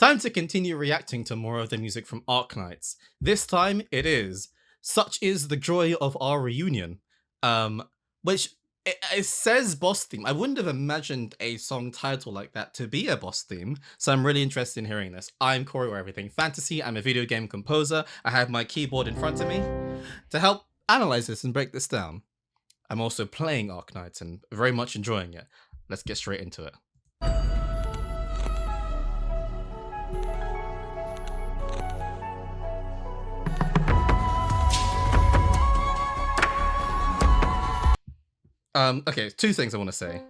Time to continue reacting to more of the music from Arknights. This time it is Such Is the Joy of Our Reunion, which it says boss theme. I wouldn't have imagined a song title like that to be a boss theme, so I'm really interested in hearing this. I'm Corey or Everything Fantasy. I'm a video game composer. I have my keyboard in front of me to help analyze this and break this down. I'm also playing Arknights and very much enjoying it. Let's get straight into it. Okay, two things I want to say.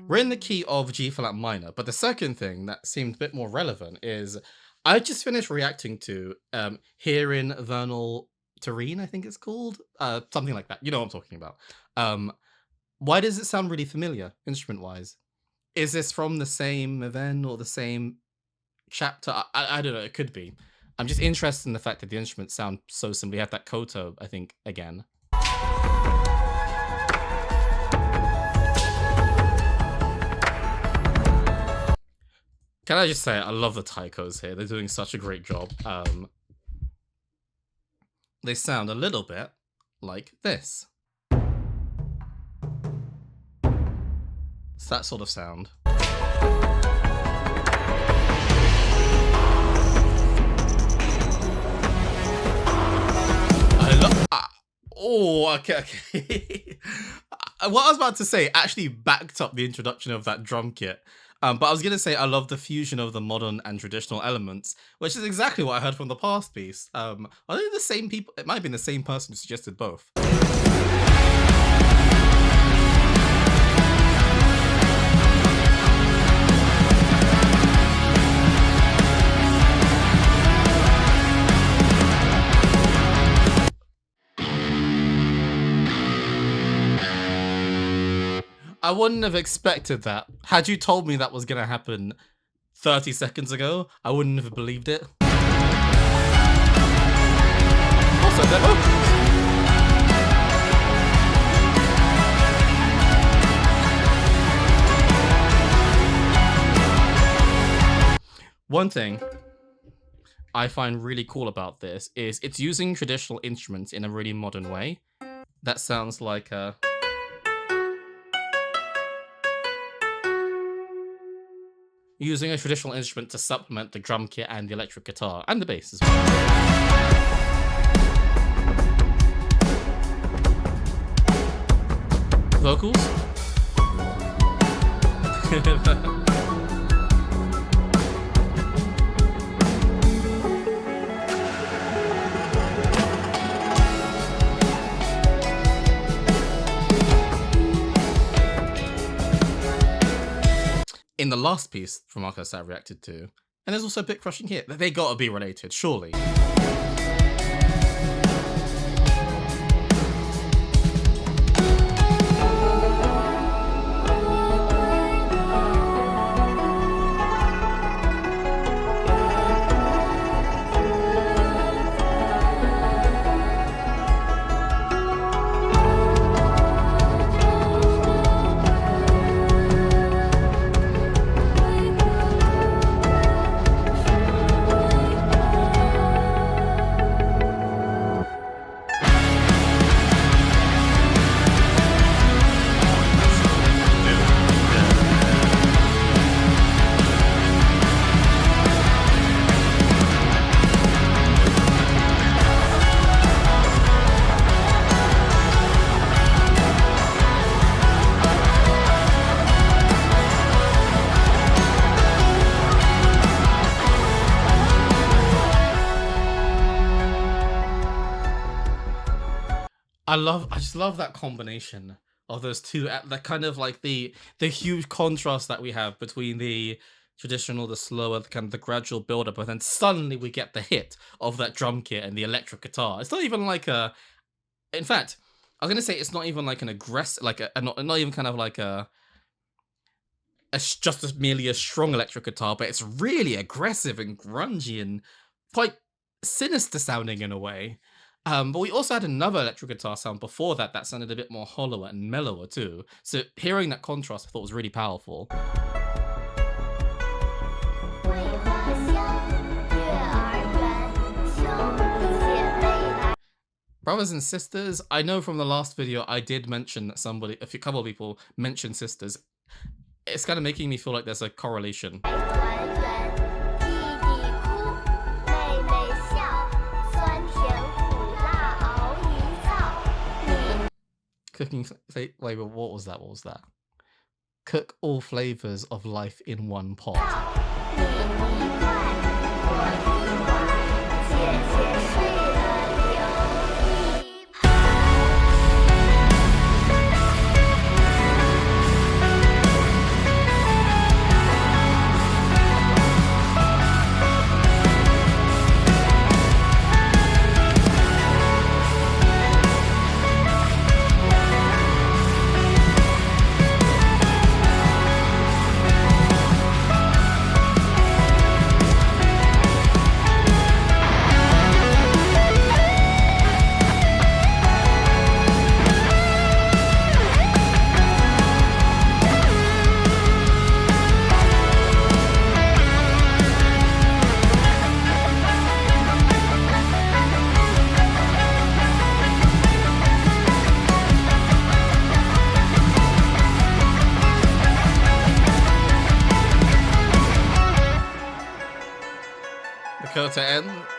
We're in the key of G flat minor, but the second thing that seemed a bit more relevant is I just finished reacting to Herein Vernal Terrain, I think it's called. Something like that. You know what I'm talking about. Why does it sound really familiar, instrument-wise? Is this from the same event or the same chapter? I don't know, it could be. I'm just interested in the fact that the instruments sound so similar. You have that koto, I think, again. Can I just say, I love the taikos here. They're doing such a great job. They sound a little bit like this. It's that sort of sound. Oh, okay. What I was about to say actually backed up the introduction of that drum kit. But I was going to say I love the fusion of the modern and traditional elements, which is exactly what I heard from the past piece. Are they the same people? It might have been the same person who suggested both. I wouldn't have expected that. Had you told me that was going to happen 30 seconds ago, I wouldn't have believed it. Also, they're vocals. One thing I find really cool about this is it's using traditional instruments in a really modern way. That sounds like a... using a traditional instrument to supplement the drum kit and the electric guitar, and the bass as well. Vocals? In the last piece from Arknights I reacted to, and there's also a bit crushing here. They gotta be related, surely. I just love that combination of those two, that kind of like the huge contrast that we have between the traditional, the slower, kind of the gradual build up, and then suddenly we get the hit of that drum kit and the electric guitar. It's not even like a, in fact, I was gonna say it's not even like an aggressive, like not even kind of like just merely a strong electric guitar, but it's really aggressive and grungy and quite sinister sounding in a way. But we also had another electric guitar sound before that that sounded a bit more hollower and mellower too. So hearing that contrast I thought was really powerful. Brothers and sisters, I know from the last video I did mention that a couple of people mentioned sisters. It's kind of making me feel like there's a correlation. Cooking, wait, what was that? What was that? Cook all flavors of life in one pot.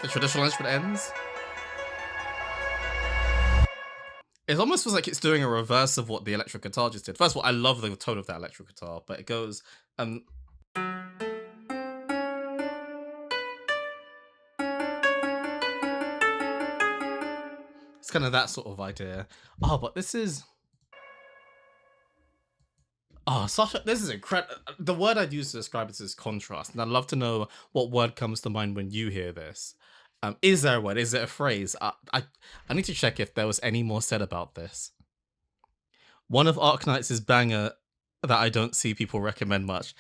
The traditional instrument ends. It almost feels like it's doing a reverse of what the electric guitar just did. First of all, I love the tone of that electric guitar, but it goes it's kind of that sort of idea. Oh, but this is this is incredible. The word I'd use to describe it is contrast, and I'd love to know what word comes to mind when you hear this. Is there a word? Is it a phrase? I need to check if there was any more said about this. One of Arknights' banger that I don't see people recommend much.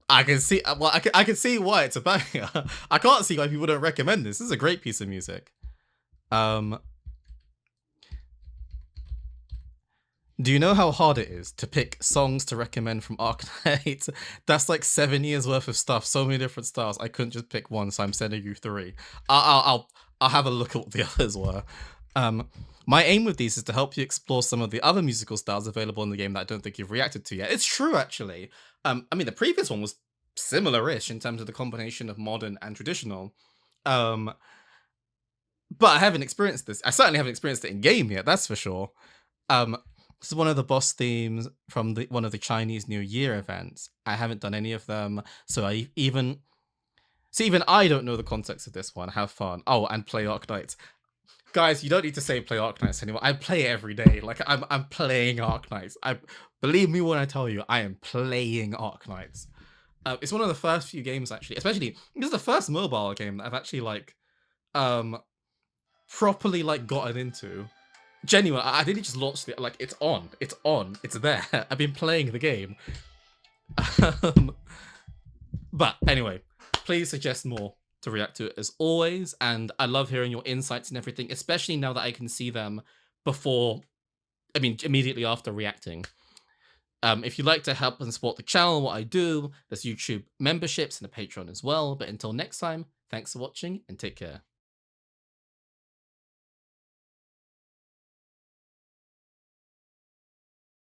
I can see, well, I can see why it's a banger. I can't see why people don't recommend this. This is a great piece of music. Do you know how hard it is to pick songs to recommend from Arknights? That's like 7 years worth of stuff, so many different styles. I couldn't just pick one, so I'm sending you 3. I'll have a look at what the others were. My aim with these is to help you explore some of the other musical styles available in the game that I don't think you've reacted to yet. It's true, actually. I mean, the previous one was similar-ish in terms of the combination of modern and traditional. But I haven't experienced this. I certainly haven't experienced it in game yet, that's for sure. This is one of the boss themes from one of the Chinese New Year events. I haven't done any of them, so even I don't know the context of this one. Have fun. Oh, and play Arknights. Guys, you don't need to say play Arknights anymore. I play it every day. Like I'm playing Arknights. Believe me when I tell you, I am playing Arknights. It's one of the first few games actually, especially this is the first mobile game that I've actually like properly like gotten into. Genuine, I didn't just launch it, like, it's on, it's there. I've been playing the game. But anyway, please suggest more to react to it as always, and I love hearing your insights and everything, especially now that I can see them immediately after reacting. If you'd like to help and support the channel, what I do, there's YouTube memberships and a Patreon as well, but until next time, thanks for watching and take care.